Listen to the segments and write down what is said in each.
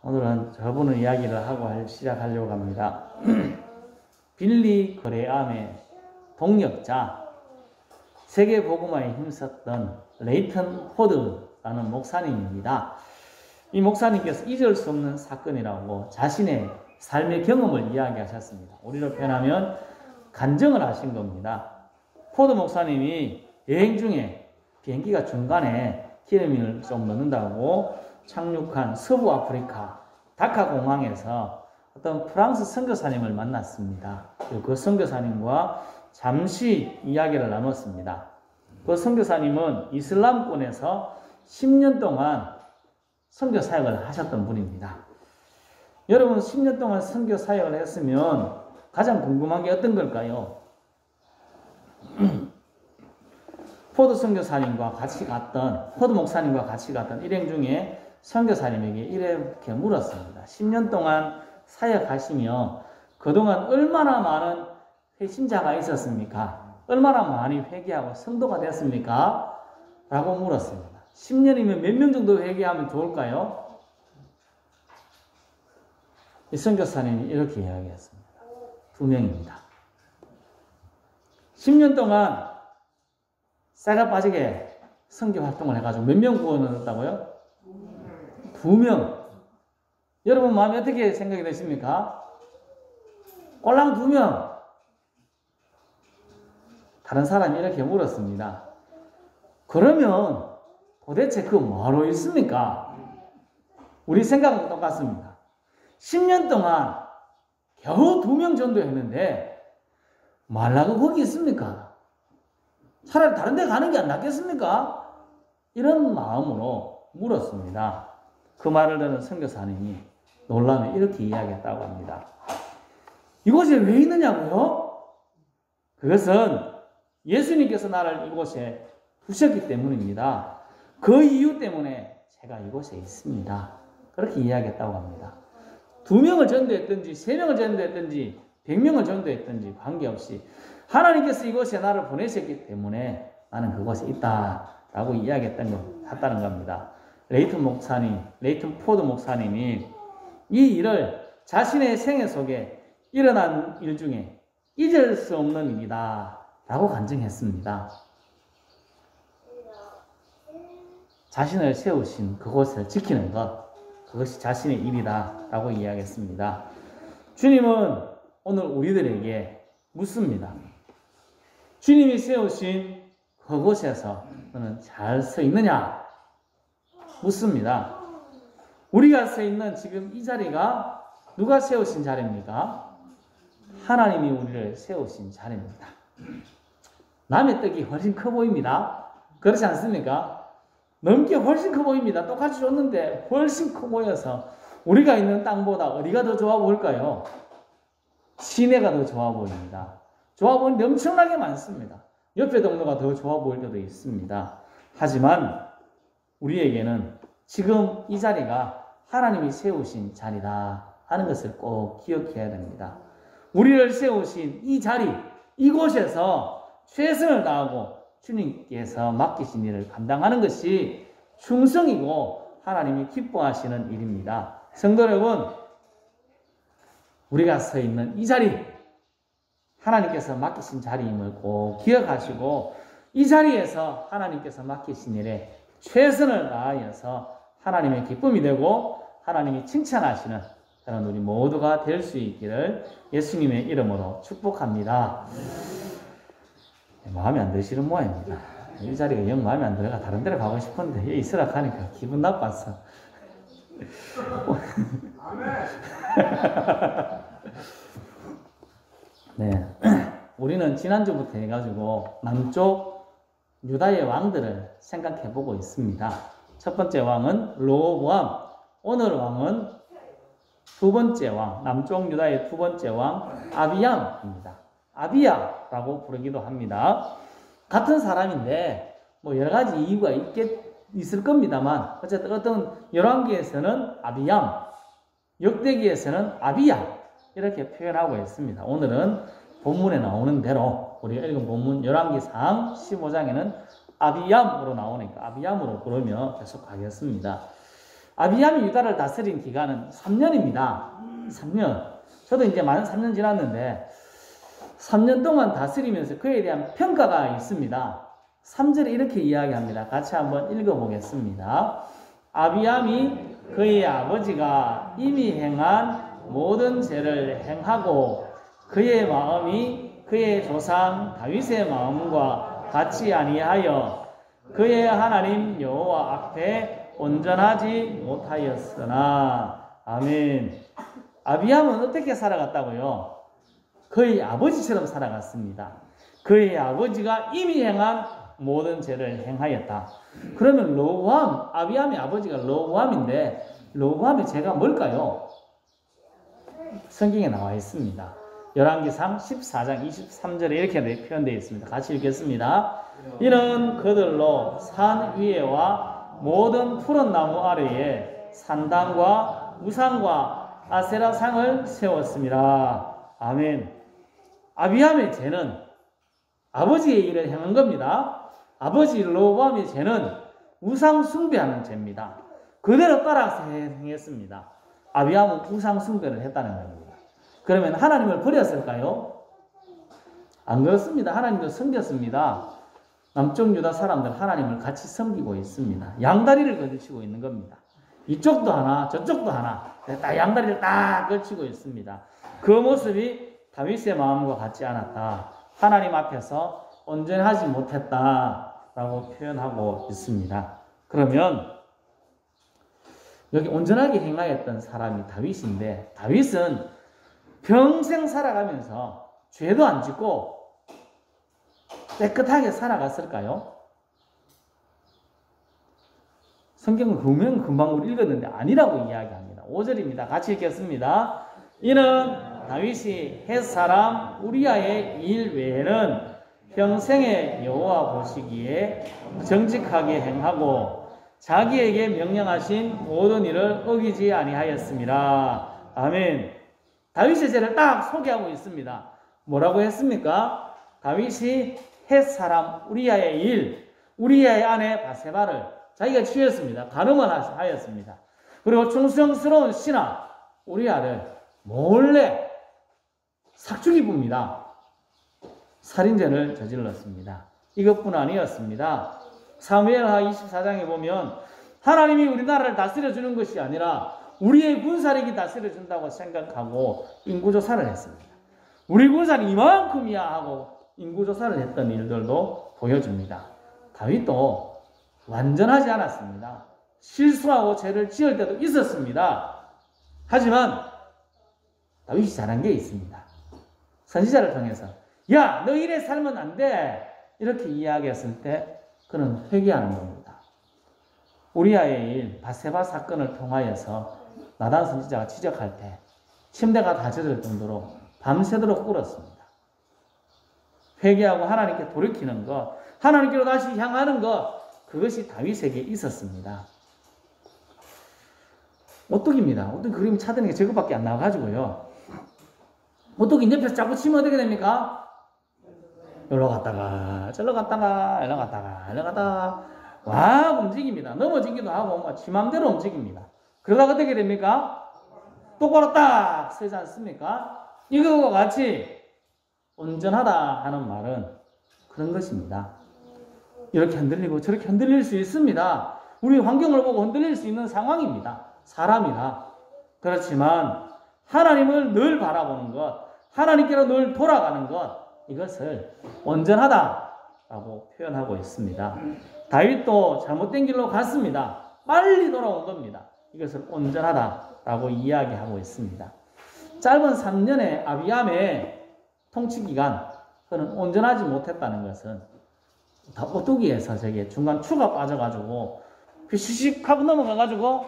오늘은 저분의 이야기를 하고 시작하려고 합니다. 빌리 그레암의 동역자, 세계복음화에 힘썼던 레이턴 포드라는 목사님입니다. 이 목사님께서 잊을 수 없는 사건이라고 자신의 삶의 경험을 이야기하셨습니다. 우리로 표현하면 간증을 하신 겁니다. 포드 목사님이 여행 중에 비행기가 중간에 기름을 좀 넣는다고 착륙한 서부 아프리카 다카 공항에서 어떤 프랑스 선교사님을 만났습니다. 그 선교사님과 잠시 이야기를 나눴습니다. 그 선교사님은 이슬람권에서 10년 동안 선교 사역을 하셨던 분입니다. 여러분 10년 동안 선교 사역을 했으면 가장 궁금한 게 어떤 걸까요? 포드 선교사님과 같이 갔던, 포드 목사님과 같이 갔던 일행 중에 선교사님에게 이렇게 물었습니다. 10년 동안 사역하시며 그동안 얼마나 많은 회심자가 있었습니까? 얼마나 많이 회개하고 성도가 됐습니까? 라고 물었습니다. 10년이면 몇 명 정도 회개하면 좋을까요? 이 선교사님이 이렇게 이야기했습니다. 2명입니다. 10년 동안 쌀가 빠지게 선교 활동을 해가지고 몇 명 구원을 얻었다고요? 2명. 여러분 마음이 어떻게 생각이 되십니까? 꼴랑 2명. 다른 사람이 이렇게 물었습니다. 그러면 도대체 그 뭐하러 있습니까? 우리 생각은 똑같습니다. 10년 동안 겨우 2명 전도했는데 말라고 거기 있습니까? 차라리 다른 데 가는 게 안 낫겠습니까? 이런 마음으로 물었습니다. 그 말을 듣는 선교사님이 놀라며 이렇게 이야기했다고 합니다. 이곳에 왜 있느냐고요? 그것은 예수님께서 나를 이곳에 두셨기 때문입니다. 그 이유 때문에 제가 이곳에 있습니다. 그렇게 이야기했다고 합니다. 2명을 전도했든지 3명을 전도했든지 100명을 전도했든지 관계없이 하나님께서 이곳에 나를 보내셨기 때문에 나는 그곳에 있다라고 이야기했다는 겁니다. 레이턴 포드 목사님이 이 일을 자신의 생애 속에 일어난 일 중에 잊을 수 없는 일이다 라고 간증했습니다. 자신을 세우신 그곳을 지키는 것, 그것이 자신의 일이다 라고 이야기했습니다. 주님은 오늘 우리들에게 묻습니다. 주님이 세우신 그곳에서 너는 잘 서 있느냐? 묻습니다. 우리가 서 있는 지금 이 자리가 누가 세우신 자리입니까? 하나님이 우리를 세우신 자리입니다. 남의 떡이 훨씬 커 보입니다. 그렇지 않습니까? 넘게 훨씬 커 보입니다. 똑같이 줬는데 훨씬 커 보여서 우리가 있는 땅보다 어디가 더 좋아 보일까요? 시내가 더 좋아 보입니다. 좋아 보이는데 엄청나게 많습니다. 옆에 동네가 더 좋아 보일 때도 있습니다. 하지만 우리에게는 지금 이 자리가 하나님이 세우신 자리다 하는 것을 꼭 기억해야 됩니다. 우리를 세우신 이 자리, 이곳에서 최선을 다하고 주님께서 맡기신 일을 감당하는 것이 충성이고 하나님이 기뻐하시는 일입니다. 성도 여러분, 우리가 서 있는 이 자리, 하나님께서 맡기신 자리임을 꼭 기억하시고 이 자리에서 하나님께서 맡기신 일에 최선을 다하여서 하나님의 기쁨이 되고 하나님이 칭찬하시는 그런 우리 모두가 될 수 있기를 예수님의 이름으로 축복합니다. 마음에 안 드시는 모양입니다. 이 자리가 영 마음에 안 들어가 다른 데로 가고 싶은데 여기 있으라 하니까 기분 나빴어. 네, 우리는 지난주부터 해가지고 남쪽 유다의 왕들을 생각해보고 있습니다. 첫 번째 왕은 르호보암, 오늘 왕은 두 번째 왕, 남쪽 유다의 두 번째 왕 아비얌입니다. 아비야라고 부르기도 합니다. 같은 사람인데 뭐 여러 가지 이유가 있을 겁니다만 어쨌든 어떤 열왕기에서는 아비얌, 역대기에서는 아비야 이렇게 표현하고 있습니다. 오늘은 본문에 나오는 대로 우리가 읽은 본문 열왕기상 15장에는 아비얌으로 나오니까 아비얌으로 부르며 계속 가겠습니다. 아비암이 유다를 다스린 기간은 3년입니다. 3년. 저도 이제 만 3년 지났는데 3년 동안 다스리면서 그에 대한 평가가 있습니다. 3절에 이렇게 이야기합니다. 같이 한번 읽어보겠습니다. 아비암이 그의 아버지가 이미 행한 모든 죄를 행하고 그의 마음이 그의 조상 다윗의 마음과 같이 아니하여 그의 하나님 여호와 앞에 온전하지 못하였으나. 아멘. 아비암은 어떻게 살아갔다고요? 그의 아버지처럼 살아갔습니다. 그의 아버지가 이미 행한 모든 죄를 행하였다. 그러면 로보암, 아비암의 아버지가 로보암인데 로보암의 죄가 뭘까요? 성경에 나와 있습니다. 열왕기상 14장 23절에 이렇게 표현되어 있습니다. 같이 읽겠습니다. 이는 그들로 산 위에와 모든 푸른 나무 아래에 산당과 우상과 아세라상을 세웠습니다. 아멘. 아비암의 죄는 아버지의 일을 행한 겁니다. 아버지 로보암의 죄는 우상 숭배하는 죄입니다. 그대로 따라서 행했습니다. 아비암은 우상 숭배를 했다는 겁니다. 그러면 하나님을 버렸을까요? 안 그렇습니다. 하나님도 섬겼습니다. 남쪽 유다 사람들 하나님을 같이 섬기고 있습니다. 양다리를 걸치고 있는 겁니다. 이쪽도 하나 저쪽도 하나 딱 양다리를 딱 걸치고 있습니다. 그 모습이 다윗의 마음과 같지 않았다. 하나님 앞에서 온전하지 못했다라고 표현하고 있습니다. 그러면 여기 온전하게 행하였던 사람이 다윗인데 다윗은 평생 살아가면서 죄도 안 짓고 깨끗하게 살아갔을까요? 성경을 금방 우리 읽었는데 아니라고 이야기합니다. 5절입니다. 같이 읽겠습니다. 이는 다윗이 헷 사람 우리아의 일 외에는 평생에 여호와 보시기에 정직하게 행하고 자기에게 명령하신 모든 일을 어기지 아니하였습니다. 아멘. 다윗의 죄를 딱 소개하고 있습니다. 뭐라고 했습니까? 다윗이 헷 사람 우리아의 일, 우리아의 아내 바세바를 자기가 취했습니다. 간음을 하였습니다. 그리고 충성스러운 신하 우리아를 몰래 삭죽이 붑니다. 살인죄를 저질렀습니다. 이것뿐 아니었습니다. 사무엘하 24장에 보면 하나님이 우리나라를 다스려주는 것이 아니라 우리의 군사력이 다스려준다고 생각하고 인구조사를 했습니다. 우리 군사는 이만큼이야 하고 인구조사를 했던 일들도 보여줍니다. 다윗도 완전하지 않았습니다. 실수하고 죄를 지을 때도 있었습니다. 하지만 다윗이 잘한 게 있습니다. 선지자를 통해서 야, 너 이래 살면 안 돼. 이렇게 이야기했을 때 그는 회개하는 겁니다. 우리아의 일, 바세바 사건을 통하여서 나단 선지자가 지적할 때 침대가 다 젖을 정도로 밤새도록 울었습니다. 회개하고 하나님께 돌이키는 것, 하나님께로 다시 향하는 것, 그것이 다윗에게 있었습니다. 오뚜기입니다. 오뚜기 그림이 차드는 게 저것밖에 안 나와가지고요. 오뚜기 옆에서 자꾸 치면 어떻게 됩니까? 여기로 갔다가 저기로 갔다가 여기로 갔다가 여기로 갔다가 막 움직입니다. 넘어지기도 하고 지 맘대로 움직입니다. 그러다가 어떻게 됩니까? 똑바로 딱 서지 않습니까? 이거와 같이 온전하다 하는 말은 그런 것입니다. 이렇게 흔들리고 저렇게 흔들릴 수 있습니다. 우리 환경을 보고 흔들릴 수 있는 상황입니다. 사람이라. 그렇지만 하나님을 늘 바라보는 것, 하나님께로 늘 돌아가는 것, 이것을 온전하다라고 표현하고 있습니다. 다윗도 잘못된 길로 갔습니다. 빨리 돌아온 겁니다. 이것을 온전하다라고 이야기하고 있습니다. 짧은 3년의 아비암의 통치기간, 그는 온전하지 못했다는 것은 오뚜기에서 저게 중간 추가 빠져가지고 시식하고 넘어가가지고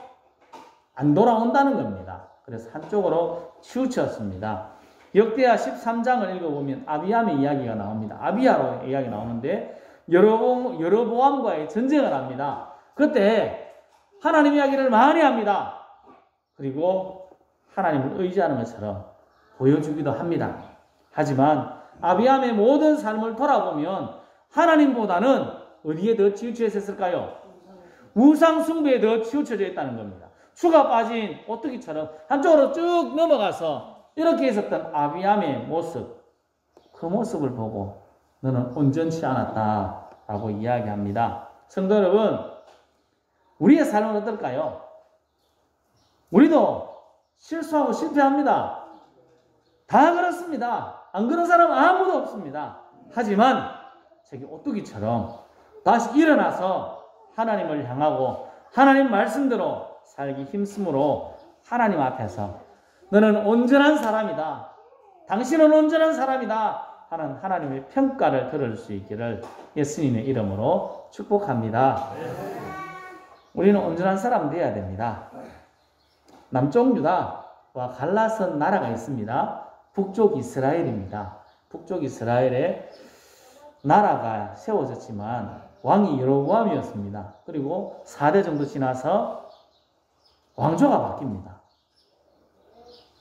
안 돌아온다는 겁니다. 그래서 한쪽으로 치우쳤습니다. 역대하 13장을 읽어보면 아비암의 이야기가 나옵니다. 아비야로 이야기 나오는데 여로보암과의 전쟁을 합니다. 그때 하나님 이야기를 많이 합니다. 그리고 하나님을 의지하는 것처럼 보여주기도 합니다. 하지만 아비암의 모든 삶을 돌아보면 하나님보다는 어디에 더 치우쳐 있었을까요? 우상 숭배에 더 치우쳐져 있다는 겁니다. 추가 빠진 오뚜기처럼 한쪽으로 쭉 넘어가서 이렇게 있었던 아비암의 모습, 그 모습을 보고 너는 온전치 않았다라고 이야기합니다. 성도 여러분, 우리의 삶은 어떨까요? 우리도 실수하고 실패합니다. 다 그렇습니다. 안 그런 사람 아무도 없습니다. 하지만 저기 오뚜기처럼 다시 일어나서 하나님을 향하고 하나님 말씀대로 살기 힘쓰므로 하나님 앞에서 너는 온전한 사람이다. 당신은 온전한 사람이다. 하는 하나님의 평가를 들을 수 있기를 예수님의 이름으로 축복합니다. 우리는 온전한 사람 되어야 됩니다. 남쪽 유다와 갈라선 나라가 있습니다. 북쪽 이스라엘입니다. 북쪽 이스라엘에 나라가 세워졌지만 왕이 여로보암이었습니다. 그리고 4대 정도 지나서 왕조가 바뀝니다.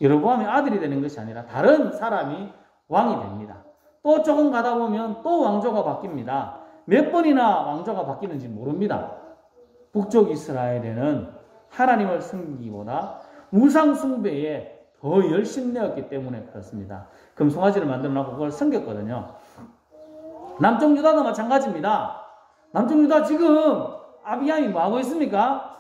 여로보암의 아들이 되는 것이 아니라 다른 사람이 왕이 됩니다. 또 조금 가다 보면 또 왕조가 바뀝니다. 몇 번이나 왕조가 바뀌는지 모릅니다. 북쪽 이스라엘에는 하나님을 섬기기보다 우상 숭배에 더 열심내었기 때문에 그렇습니다. 금송아지를 만들어 놓고 그걸 섬겼거든요. 남쪽 유다도 마찬가지입니다. 남쪽 유다 지금 아비암이 뭐 하고 있습니까?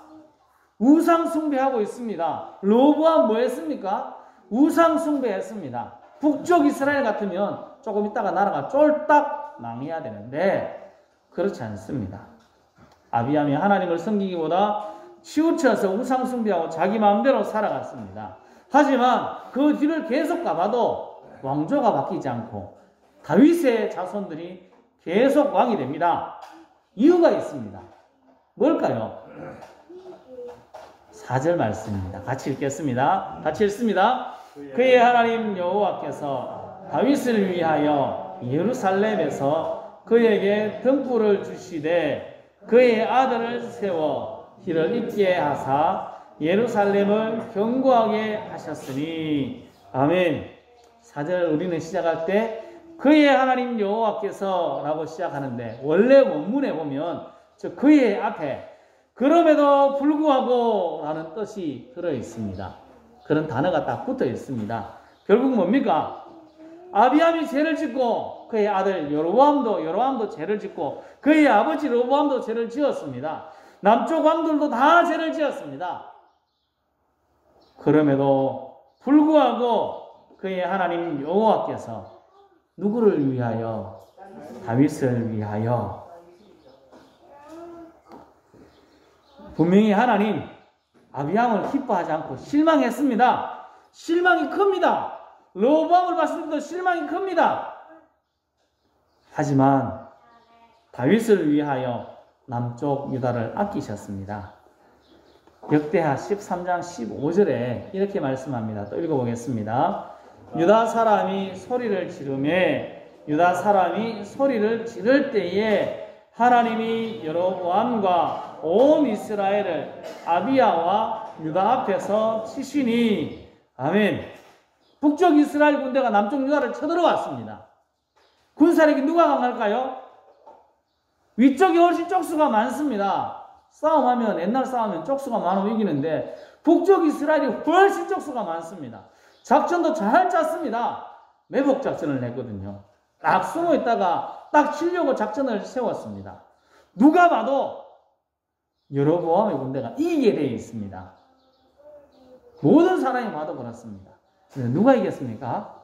우상 숭배하고 있습니다. 로보암 뭐 했습니까? 우상 숭배했습니다. 북쪽 이스라엘 같으면 조금 있다가 나라가 쫄딱 망해야 되는데 그렇지 않습니다. 아비암이 하나님을 섬기기보다 치우쳐서 우상 숭배하고 자기 마음대로 살아갔습니다. 하지만 그 뒤를 계속 가봐도 왕조가 바뀌지 않고 다윗의 자손들이 계속 왕이 됩니다. 이유가 있습니다. 뭘까요? 4절 말씀입니다. 같이 읽겠습니다. 같이 읽습니다. 그의 하나님 여호와께서 다윗을 위하여 예루살렘에서 그에게 등불을 주시되 그의 아들을 세워 길을 잇게 하사 예루살렘을 견고하게 하셨으니. 아멘. 4절 우리는 시작할 때 그의 하나님 여호와께서 라고 시작하는데 원래 원문에 보면 저 그의 앞에 그럼에도 불구하고 라는 뜻이 들어있습니다. 그런 단어가 딱 붙어 있습니다. 결국 뭡니까? 아비암이 죄를 짓고 그의 아들 여로보암도 죄를 짓고 그의 아버지 로보암도 죄를 지었습니다. 남쪽 왕들도 다 죄를 지었습니다. 그럼에도 불구하고 그의 하나님 여호와께서 누구를 위하여? 다윗을 위하여. 분명히 하나님 아비암을 기뻐하지 않고 실망했습니다. 실망이 큽니다. 로보암을 봤을 때도 실망이 큽니다. 하지만 다윗을 위하여 남쪽 유다를 아끼셨습니다. 역대하 13장 15절에 이렇게 말씀합니다. 또 읽어보겠습니다. 유다 사람이 소리를 지를 때에 하나님이 여로보암과 온 이스라엘을 아비야와 유다 앞에서 치시니. 아멘. 북쪽 이스라엘 군대가 남쪽 유다를 쳐들어왔습니다. 군사력이 누가 강할까요? 위쪽이 훨씬 쪽수가 많습니다. 싸움하면 옛날 싸움은 쪽수가 많으면 이기는데 북쪽 이스라엘이 훨씬 쪽수가 많습니다. 작전도 잘 짰습니다. 매복 작전을 냈거든요. 딱 숨어 있다가 딱 치려고 작전을 세웠습니다. 누가 봐도 여로보암의 군대가 이기게 되어 있습니다. 모든 사람이 봐도 그렇습니다. 누가 이겼습니까?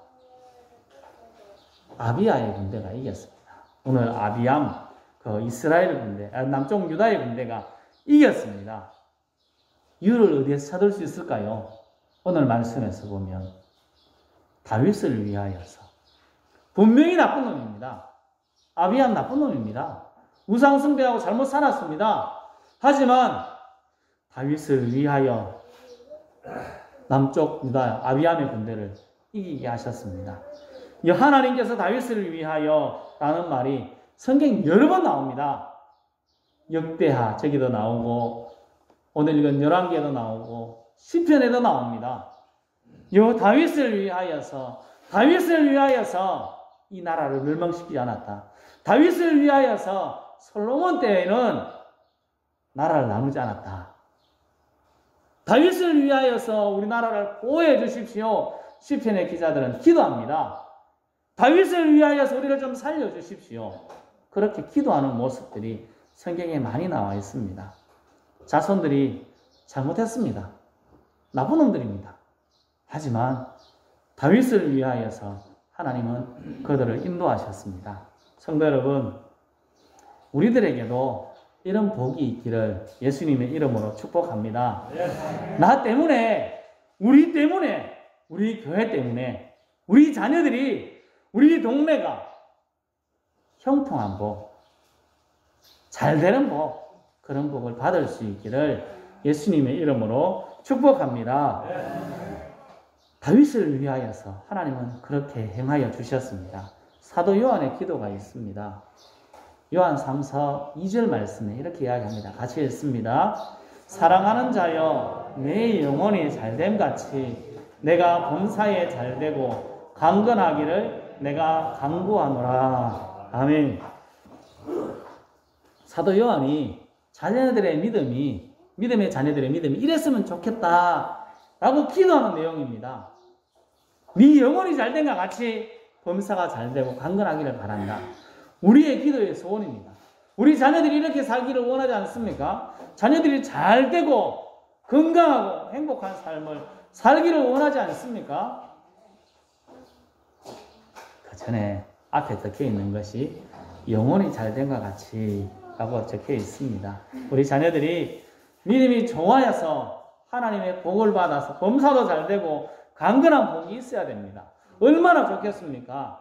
아비야의 군대가 이겼습니다. 오늘 아비암, 그 이스라엘 군대, 남쪽 유다의 군대가 이겼습니다. 이유를 어디에서 찾을 수 있을까요? 오늘 말씀에서 보면 다윗을 위하여서. 분명히 나쁜 놈입니다. 아비암 나쁜 놈입니다. 우상 숭배하고 잘못 살았습니다. 하지만 다윗을 위하여 남쪽 유다 아비암의 군대를 이기게 하셨습니다. 하나님께서 다윗을 위하여 라는 말이 성경 여러 번 나옵니다. 역대하 저기도 나오고 오늘 읽은 열왕기에도 나오고 시편에도 나옵니다. 다윗을 위하여서 이 나라를 멸망시키지 않았다. 다윗을 위하여서 솔로몬 때에는 나라를 나누지 않았다. 다윗을 위하여서 우리나라를 보호해 주십시오. 시편의 기자들은 기도합니다. 다윗을 위하여서 우리를 좀 살려주십시오. 그렇게 기도하는 모습들이 성경에 많이 나와 있습니다. 자손들이 잘못했습니다. 나쁜 놈들입니다. 하지만 다윗을 위하여서 하나님은 그들을 인도하셨습니다. 성도 여러분, 우리들에게도 이런 복이 있기를 예수님의 이름으로 축복합니다. 나 때문에, 우리 때문에, 우리 교회 때문에, 우리 자녀들이, 우리 동네가 형통한 복, 잘되는 복, 그런 복을 받을 수 있기를 예수님의 이름으로 축복합니다. 다윗을 위하여서 하나님은 그렇게 행하여 주셨습니다. 사도 요한의 기도가 있습니다. 요한 3서 2절 말씀에 이렇게 이야기합니다. 같이 읽습니다. 사랑하는 자여, 내 영혼이 잘됨같이 내가 범사에 잘되고 강건하기를 내가 간구하노라. 아멘. 사도 요한이 자녀들의 믿음의 자녀들의 믿음이 이랬으면 좋겠다라고 기도하는 내용입니다. 네 영혼이 잘된 것 같이 범사가 잘되고 강건하기를 바란다. 우리의 기도의 소원입니다. 우리 자녀들이 이렇게 살기를 원하지 않습니까? 자녀들이 잘되고 건강하고 행복한 삶을 살기를 원하지 않습니까? 그 전에 앞에 적혀 있는 것이 영혼이 잘된 것 같이 라고 적혀 있습니다. 우리 자녀들이 믿음이 좋아져서 하나님의 복을 받아서 범사도 잘되고 강건한 복이 있어야 됩니다. 얼마나 좋겠습니까?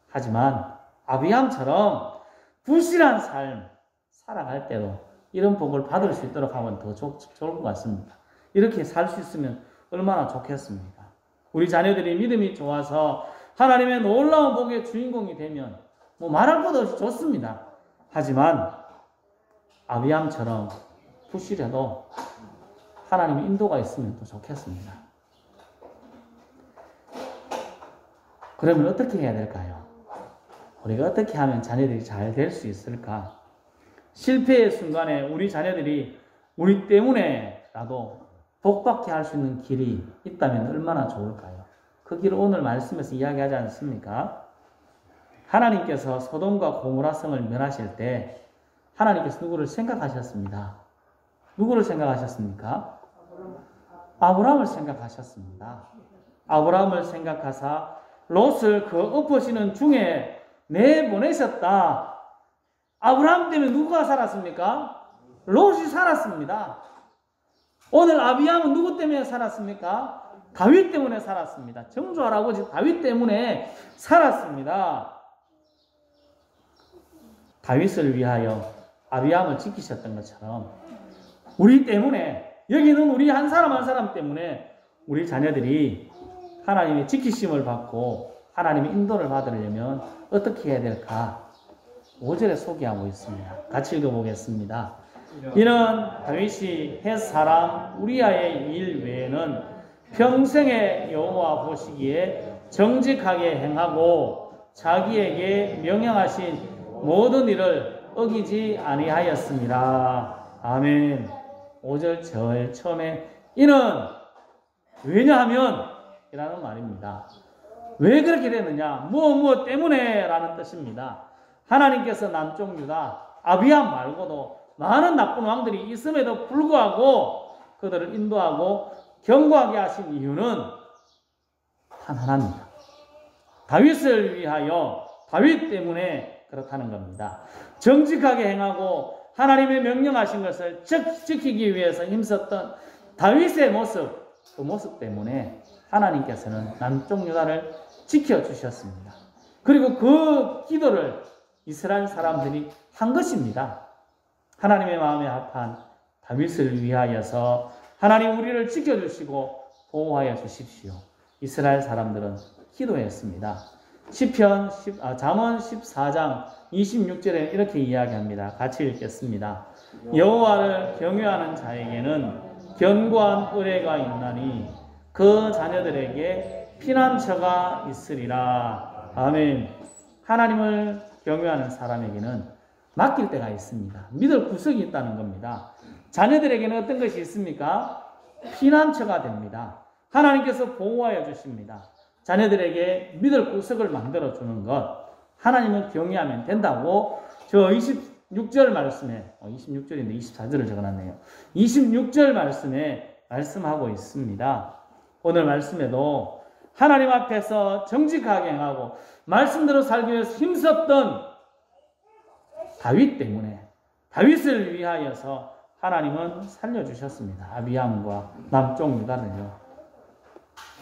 하지만 아비암처럼 부실한 삶 살아갈 때도 이런 복을 받을 수 있도록 하면 더 좋을 것 같습니다. 이렇게 살 수 있으면 얼마나 좋겠습니까? 우리 자녀들이 믿음이 좋아서 하나님의 놀라운 복의 주인공이 되면 뭐 말할 것도 없이 좋습니다. 하지만 아비암처럼 부실해도 하나님의 인도가 있으면 더 좋겠습니다. 그러면 어떻게 해야 될까요? 우리가 어떻게 하면 자녀들이 잘 될 수 있을까? 실패의 순간에 우리 자녀들이 우리 때문에라도 복받게 할 수 있는 길이 있다면 얼마나 좋을까요? 그 길을 오늘 말씀에서 이야기하지 않습니까? 하나님께서 소돔과 고모라 성을 멸하실 때 하나님께서 누구를 생각하셨습니다. 누구를 생각하셨습니까? 아브라함을 생각하셨습니다. 아브라함을 생각하사 롯을 그 엎어지는 중에 내보내셨다. 아브라함 때문에 누가 살았습니까? 롯이 살았습니다. 오늘 아비암은 누구 때문에 살았습니까? 다윗 때문에 살았습니다. 정조 할아버지 다윗 때문에 살았습니다. 다윗을 위하여 아비암을 지키셨던 것처럼 우리 때문에, 여기는 우리 한 사람 한 사람 때문에 우리 자녀들이 하나님의 지키심을 받고 하나님의 인도를 받으려면 어떻게 해야 될까? 5절에 소개하고 있습니다. 같이 읽어보겠습니다. 이는 다윗이 헷 사람 우리아의 일 외에는 평생에 여호와 보시기에 정직하게 행하고 자기에게 명령하신 모든 일을 어기지 아니하였습니다. 아멘. 5절 제일 처음에 이는 왜냐하면 이라는 말입니다. 왜 그렇게 됐느냐? 뭐 때문에 라는 뜻입니다. 하나님께서 남쪽 유다 아비암 말고도 많은 나쁜 왕들이 있음에도 불구하고 그들을 인도하고 견고하게 하신 이유는 단 하나입니다. 다윗을 위하여, 다윗 때문에 그렇다는 겁니다. 정직하게 행하고 하나님의 명령하신 것을 지키기 위해서 힘썼던 다윗의 모습, 그 모습 때문에 하나님께서는 남쪽 유다를 지켜주셨습니다. 그리고 그 기도를 이스라엘 사람들이 한 것입니다. 하나님의 마음에 합한 다윗을 위하여서 하나님 우리를 지켜주시고 보호하여 주십시오. 이스라엘 사람들은 기도했습니다. 잠언 14장 26절에 이렇게 이야기합니다. 같이 읽겠습니다. 여호와를 경외하는 자에게는 견고한 의뢰가 있나니 그 자녀들에게 피난처가 있으리라. 아멘. 하나님을 경외하는 사람에게는 맡길 때가 있습니다. 믿을 구석이 있다는 겁니다. 자녀들에게는 어떤 것이 있습니까? 피난처가 됩니다. 하나님께서 보호하여 주십니다. 자녀들에게 믿을 구석을 만들어주는 것, 하나님을 경외하면 된다고 저 26절 말씀에, 26절인데 24절을 적어놨네요. 26절 말씀에 말씀하고 있습니다. 오늘 말씀에도 하나님 앞에서 정직하게 행하고 말씀대로 살기 위해서 힘썼던 다윗 때문에, 다윗을 위하여서 하나님은 살려주셨습니다. 아비암과 남쪽 유다는요.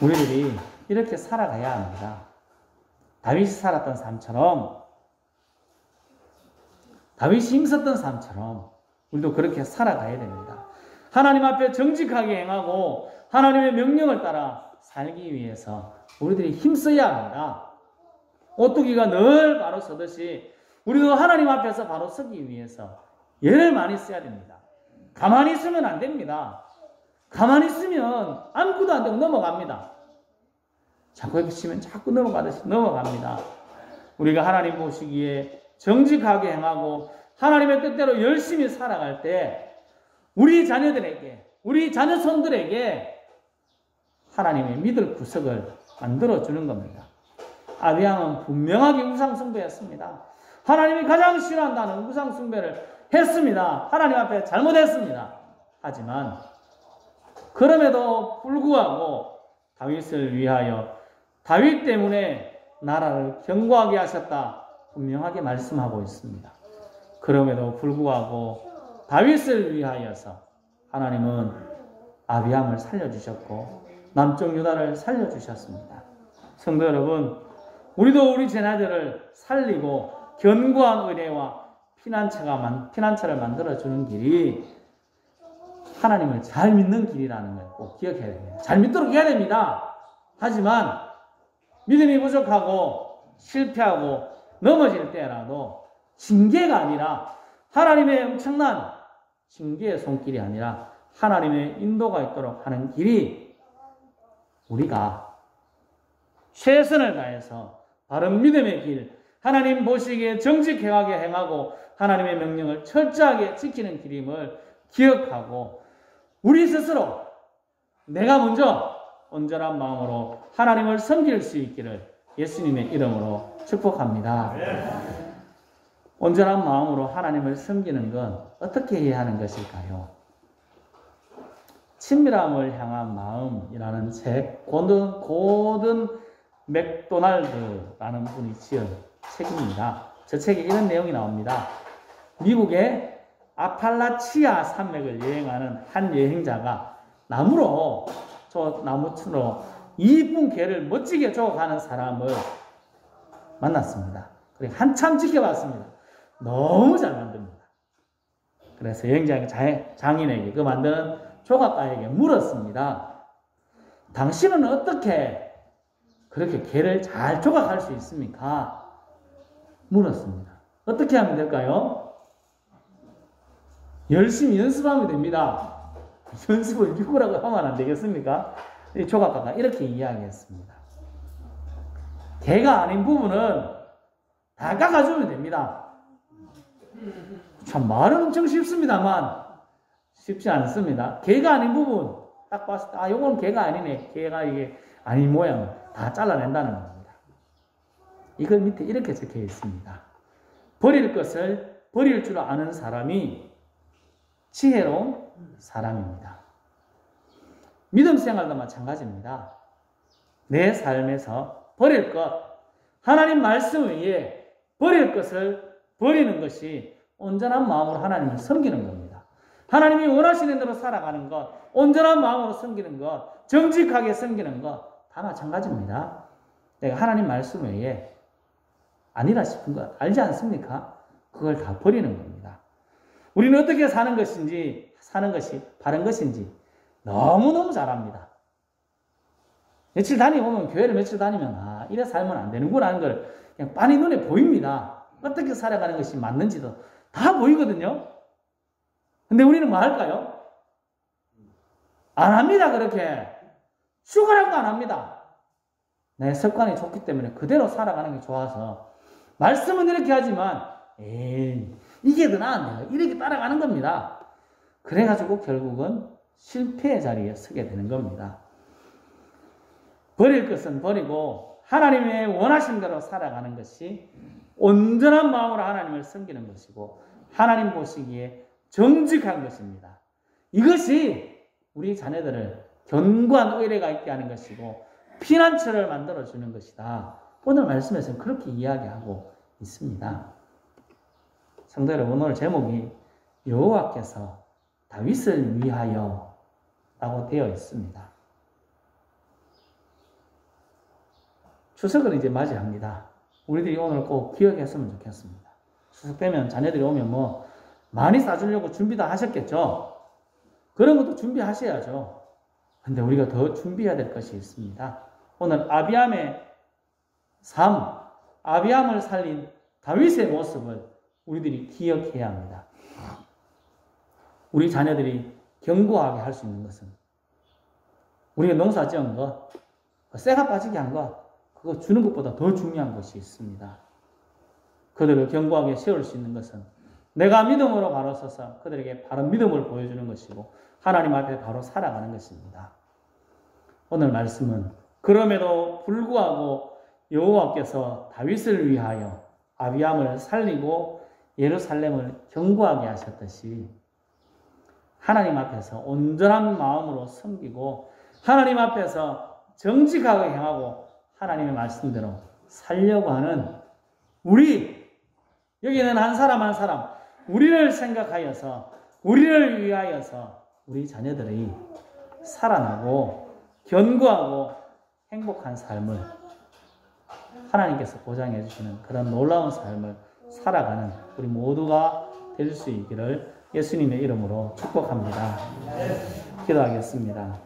우리들이 이렇게 살아가야 합니다. 다윗이 살았던 삶처럼, 다윗이 힘썼던 삶처럼 우리도 그렇게 살아가야 됩니다. 하나님 앞에 정직하게 행하고 하나님의 명령을 따라 살기 위해서 우리들이 힘써야 합니다. 오뚜기가 늘 바로 서듯이 우리도 하나님 앞에서 바로 서기 위해서 예를 많이 써야 됩니다. 가만히 있으면 안 됩니다. 가만히 있으면 아무것도 안 되고 넘어갑니다. 자꾸 이렇게 치면 자꾸 넘어가듯이 넘어갑니다. 우리가 하나님 보시기에 정직하게 행하고 하나님의 뜻대로 열심히 살아갈 때 우리 자녀들에게, 우리 자녀손들에게 하나님의 믿을 구석을 만들어주는 겁니다. 아비암은 분명하게 우상숭배였습니다. 하나님이 가장 싫어한다는 우상숭배를 했습니다. 하나님 앞에 잘못했습니다. 하지만 그럼에도 불구하고 다윗을 위하여, 다윗 때문에 나라를 견고하게 하셨다 분명하게 말씀하고 있습니다. 그럼에도 불구하고 다윗을 위하여서 하나님은 아비암을 살려주셨고 남쪽 유다를 살려주셨습니다. 성도 여러분, 우리도 우리 자녀들을 살리고 견고한 의뢰와 피난처를 만들어주는 길이 하나님을 잘 믿는 길이라는 걸 꼭 기억해야 됩니다. 잘 믿도록 해야 됩니다. 하지만 믿음이 부족하고 실패하고 넘어질 때라도 징계가 아니라, 하나님의 엄청난 징계의 손길이 아니라 하나님의 인도가 있도록 하는 길이 우리가 최선을 다해서 바른 믿음의 길, 하나님 보시기에 정직하게 행하고 하나님의 명령을 철저하게 지키는 길임을 기억하고 우리 스스로 내가 먼저 온전한 마음으로 하나님을 섬길 수 있기를 예수님의 이름으로 축복합니다. 온전한 마음으로 하나님을 섬기는 건 어떻게 해야 하는 것일까요? 친밀함을 향한 마음이라는 책, 고든 맥도날드라는 분이 지은 책입니다. 저 책에 이런 내용이 나옵니다. 미국의 아팔라치아 산맥을 여행하는 한 여행자가 나무로 이쁜 개를 멋지게 쪼가는 사람을 만났습니다. 그리고 한참 지켜봤습니다. 너무 잘 만듭니다. 그래서 여행자 장인에게, 그 만드는 조각가에게 물었습니다. 당신은 어떻게 그렇게 개를 잘 조각할 수 있습니까? 물었습니다. 어떻게 하면 될까요? 열심히 연습하면 됩니다. 연습을 미꾸라고 하면 안 되겠습니까? 이 조각가가 이렇게 이야기했습니다. 개가 아닌 부분은 다 깎아주면 됩니다. 참 말은 엄청 쉽습니다만 쉽지 않습니다. 개가 아닌 부분 딱 봤을 때 요건 개가 아니네, 개가 이게 아닌 모양 다 잘라낸다는 겁니다. 이걸 밑에 이렇게 적혀 있습니다. 버릴 것을 버릴 줄 아는 사람이 지혜로운 사람입니다. 믿음 생활도 마찬가지입니다. 내 삶에서 버릴 것, 하나님 말씀 외에 버릴 것을 버리는 것이 온전한 마음으로 하나님을 섬기는 겁니다. 하나님이 원하시는 대로 살아가는 것, 온전한 마음으로 섬기는 것, 정직하게 섬기는 것 다 마찬가지입니다. 내가 하나님 말씀 외에 아니라 싶은 것 알지 않습니까? 그걸 다 버리는 겁니다. 우리는 어떻게 사는 것이 바른 것인지 너무너무 잘 압니다. 며칠 다니면, 교회를 며칠 다니면 이래 살면 안 되는구나 하는 걸 그냥 빤히 눈에 보입니다. 어떻게 살아가는 것이 맞는지도 다 보이거든요. 근데 우리는 뭐 할까요? 안 합니다. 그렇게 죽으라고 안 합니다. 내 습관이 좋기 때문에 그대로 살아가는 게 좋아서 말씀은 이렇게 하지만 이게 더 나은데요. 이렇게 따라가는 겁니다. 그래가지고 결국은 실패의 자리에 서게 되는 겁니다. 버릴 것은 버리고 하나님의 원하신 대로 살아가는 것이 온전한 마음으로 하나님을 섬기는 것이고 하나님 보시기에 정직한 것입니다. 이것이 우리 자녀들을 견고한 의례가 있게 하는 것이고 피난처를 만들어주는 것이다. 오늘 말씀에서는 그렇게 이야기하고 있습니다. 성도 여러분, 오늘 제목이 여호와께서 다윗을 위하여 라고 되어 있습니다. 추석을 이제 맞이합니다. 우리들이 오늘 꼭 기억했으면 좋겠습니다. 추석 되면 자녀들이 오면 뭐 많이 싸주려고 준비 다 하셨겠죠? 그런 것도 준비하셔야죠. 근데 우리가 더 준비해야 될 것이 있습니다. 오늘 아비암의 삶, 아비암을 살린 다윗의 모습을 우리들이 기억해야 합니다. 우리 자녀들이 견고하게 할 수 있는 것은 우리가 농사 지은 것, 쇠가 빠지게 한 것, 그거 주는 것보다 더 중요한 것이 있습니다. 그들을 견고하게 세울 수 있는 것은 내가 믿음으로 바로 서서 그들에게 바른 믿음을 보여주는 것이고 하나님 앞에 바로 살아가는 것입니다. 오늘 말씀은 그럼에도 불구하고 여호와께서 다윗을 위하여 아비암을 살리고 예루살렘을 견고하게 하셨듯이 하나님 앞에서 온전한 마음으로 섬기고 하나님 앞에서 정직하게 행하고 하나님의 말씀대로 살려고 하는 우리, 여기는 한 사람 한 사람 우리를 생각하여서 우리를 위하여서 우리 자녀들이 살아나고 견고하고 행복한 삶을 하나님께서 보장해 주시는 그런 놀라운 삶을 살아가는 우리 모두가 될 수 있기를 예수님의 이름으로 축복합니다. 기도하겠습니다.